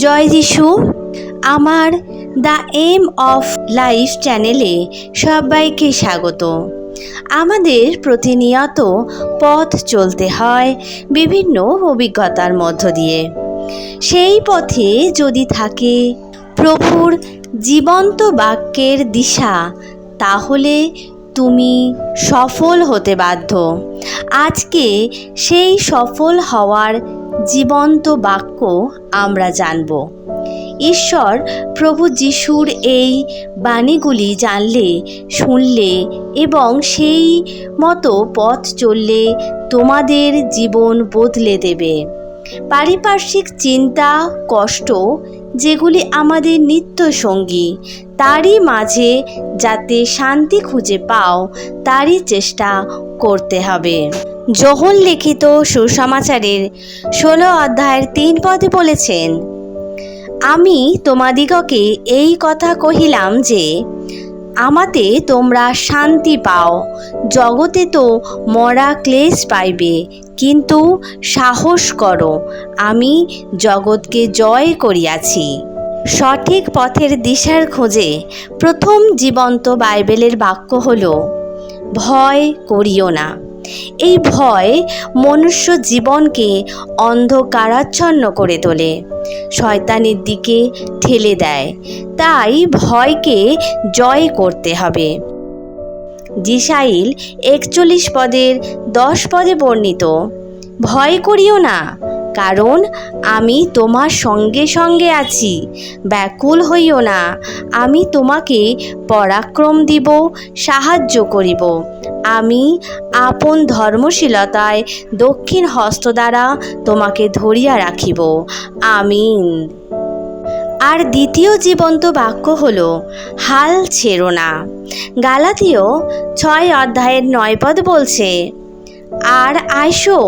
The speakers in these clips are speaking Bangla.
জয় যিশু। আমার দ্য এম অফ লাইফ চ্যানেলে সবাইকে স্বাগত। আমাদের প্রতিনিয়ত পথ চলতে হয় বিভিন্ন অভিজ্ঞতার মধ্য দিয়ে। সেই পথে যদি থাকে প্রভুর জীবন্ত বাক্যের দিশা, তাহলে তুমি সফল হতে বাধ্য। আজকে সেই সফল হওয়ার জীবন্ত বাক্য আমরা জানব। ঈশ্বর প্রভু যিশুর এই বাণীগুলি জানলে, শুনলে এবং সেই মতো পথ চললে তোমাদের জীবন বদলে দেবে। পারিপার্শ্বিক চিন্তা, কষ্ট, যেগুলি আমাদের নিত্য সঙ্গী, তারই মাঝে যাতে শান্তি খুঁজে পাও, তারই চেষ্টা করতে হবে। যোহন লিখিত সুসমাচারের 16 অধ্যায়ের 3 পদে বলেছেন, আমি তোমাদিগকে এই কথা কহিলাম যে আমাতে তোমরা শান্তি পাও। জগতে তো মরা ক্লেশ পাইবে, কিন্তু সাহস করো, আমি জগৎকে জয় করিয়াছি। সঠিক পথের দিশার খোঁজে প্রথম জীবন্ত বাইবেলের বাক্য হল, ভয় করিও না। এই ভয় মনুষ্য জীবনকে অন্ধকারাচ্ছন্ন করে তোলে, শয়তানের দিকে ঠেলে দেয়। তাই ভয়কে জয় করতে হবে। যিশাইল 41 পদের 10 পদে বর্ণিত, ভয় করিও না, কারণ আমি তোমার সঙ্গে সঙ্গে আছি। ব্যাকুল হইও না, আমি তোমাকে পরাক্রম দিব, সাহায্য করিব। আমি আপন ধর্মশীলতায় দক্ষিণ হস্ত দ্বারা তোমাকে ধরিয়া রাখিব। আমিন। আর দ্বিতীয় জীবন্ত বাক্য হল, হাল ছেড়ো না। গালাতীয় 6 অধ্যায়ের 9 পদ বলছে, আর আইসো,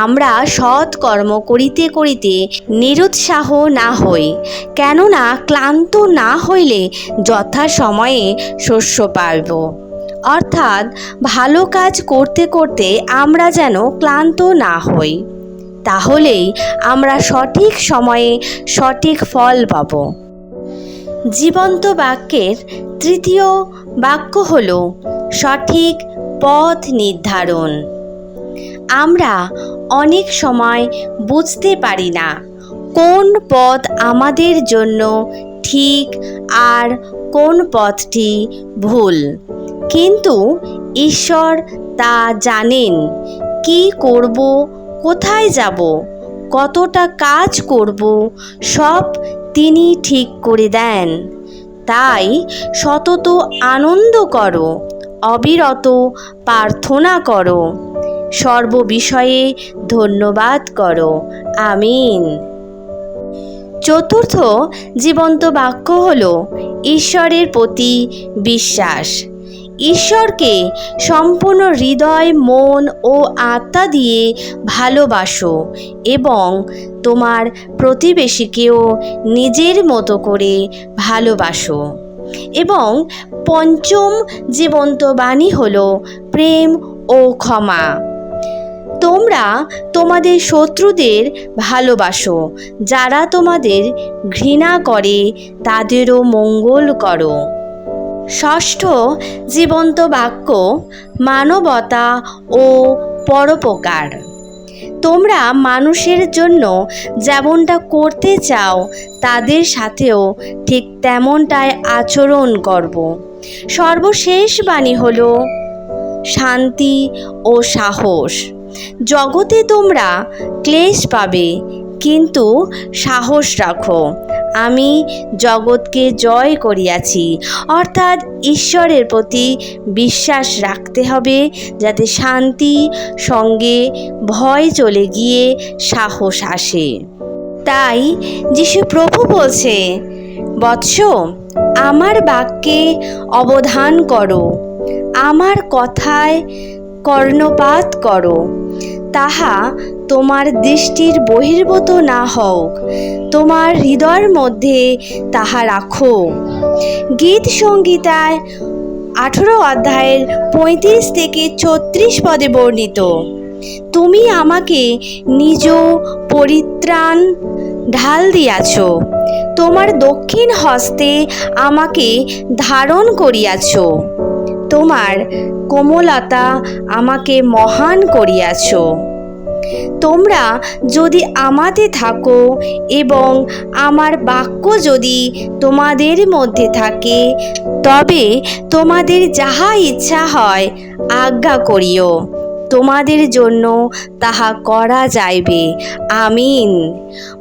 আমরা সৎ কর্ম করিতে করিতে নিরুৎসাহ না হই, কেননা ক্লান্ত না হইলে যথা সময়ে শস্য পাইব। অর্থাৎ ভালো কাজ করতে করতে আমরা যেন ক্লান্ত না হই, তাহলেই আমরা সঠিক সময়ে সঠিক ফল পাব। জীবন্ত বাক্যের তৃতীয় বাক্য হল, সঠিক পথ নির্ধারণ। আমরা অনেক সময় বুঝতে পারি না কোন পথ আমাদের জন্য ঠিক আর কোন পথটি ভুল, কিন্তু ঈশ্বর তা জানেন। কি করব, কোথায় যাব, কতটা কাজ করব, সব তিনি ঠিক করে দেন। তাই সতত আনন্দ করো, অবিরত প্রার্থনা করো, সর্ববিষয়ে ধন্যবাদ করো। আমিন। চতুর্থ জীবন্ত বাক্য হল, ঈশ্বরের প্রতি বিশ্বাস। ঈশ্বরকে সম্পূর্ণ হৃদয়, মন ও আত্মা দিয়ে ভালোবাসো এবং তোমার প্রতিবেশীকেও নিজের মতো করে ভালোবাসো। এবং পঞ্চম জীবন্ত বাণী হল, প্রেম ও ক্ষমা। তোমরা তোমাদের শত্রুদের ভালোবাসো, যারা তোমাদের ঘৃণা করে তাদেরও মঙ্গল করো। ষষ্ঠ জীবন্ত বাক্য, মানবতা ও পরোপকার। তোমরা মানুষের জন্য যেমনটা করতে চাও, তাদের সাথেও ঠিক তেমনটাই আচরণ করব। সর্বশেষ বাণী হল, শান্তি ও সাহস। জগতে তোমরা ক্লেশ পাবে, কিন্তু সাহস রাখো, আমি জগৎকে জয় করিয়াছি। অর্থাৎ ঈশ্বরের প্রতি বিশ্বাস রাখতে হবে, যাতে শান্তি সঙ্গে ভয় চলে গিয়ে সাহস আসে। তাই যিশু প্রভু বলছে, বৎস, আমার বাক্যে অবধান করো, আমার কথায় কর্ণপাত করো, তাহা তোমার দৃষ্টির বহির্ভূত না হোক, তোমার হৃদয়ের মধ্যে তাহা রাখো। গীত সংহিতায় 18 অধ্যায়ের 35 থেকে 36 পদে বর্ণিত, তুমি আমাকে নিজ পরিত্রাণ ঢাল দিয়াছ, তোমার দক্ষিণ হস্তে আমাকে ধারণ করিয়াছ, তোমার কোমলতা আমাকে মহান করিয়াছ। তোমরা যদি আমাতে থাকো এবং আমার বাক্য যদি তোমাদের মধ্যে থাকে, তবে তোমাদের যাহা ইচ্ছা হয় আজ্ঞা করিও, তোমাদের জন্য তাহা করা যাইবে। আমিন।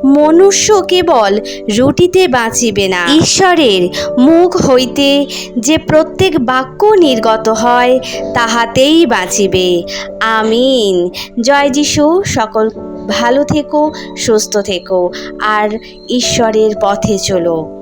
মনুষ্য কেবল রুটিতে বাঁচিবে না, ঈশ্বরের মুখ হইতে যে প্রত্যেক বাক্য নির্গত হয় তাহাতেই বাঁচিবে। আমিন। জয় যিশু। সকল ভালো থেকো, সুস্থ থেকো আর ঈশ্বরের পথে চলো।